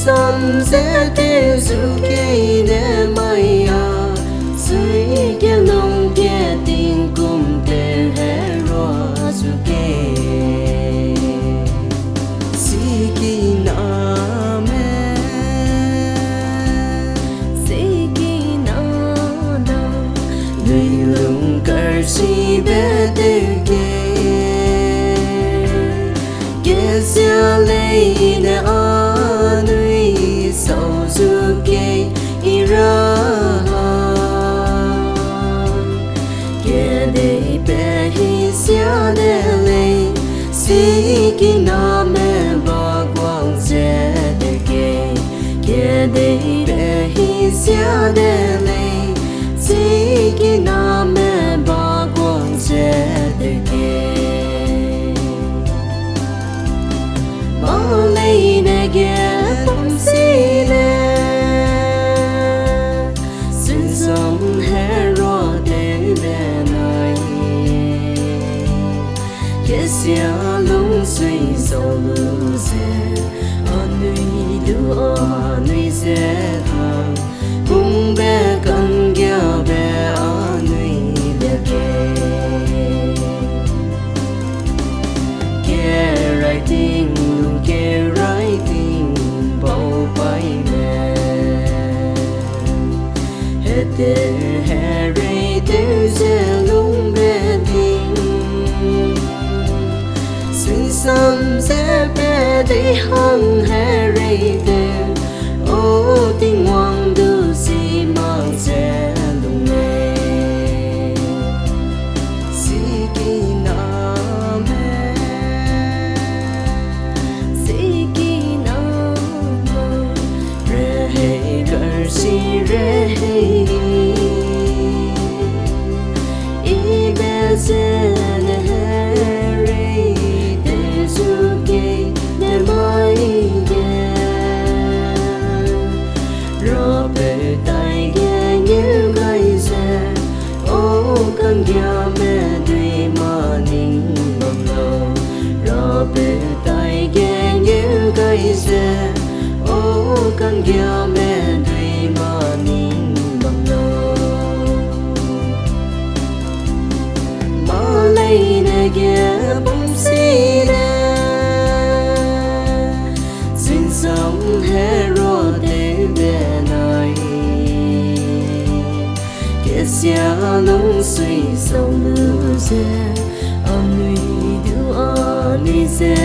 Some sẽ tiêu dù cây để mây à dưới cái lòng kia tình cùng để hé roa dù cây si kỳ na mẹ si kỳ na na người lùng cờ si bé tiêu kê kê xa lấy để Suke ira Kede be hi sia de le Si na me ba quang se de ke Kede be hi sia de le Si na me ba quang se de ke Ma le ne ge tâm si le Gracia lung suy sầu lưu dê An nuôi đứa nuôi dê thang Cũng bé cần kia bé an nuôi bé kê Kê rai tình lung kê rai tình Bao bay mẹ Hết tê hè rây tê dê lung bé tình Some sẽ bé đi hăng hè rây tên Ô tình hoàng đưa gì mang sẽ lùng nê Si kỳ na mẹ Si kỳ na mẹ Rê hê gờ si rê hê I bé sẽ Căn gia mẹ đuôi mà nín bằng lâu Mà lấy nè ghé bông xí nè Xin sống hé rô tế bè này Kẻ xa lông suy sâu lưu dê Anh nuôi đứa anh nuôi dê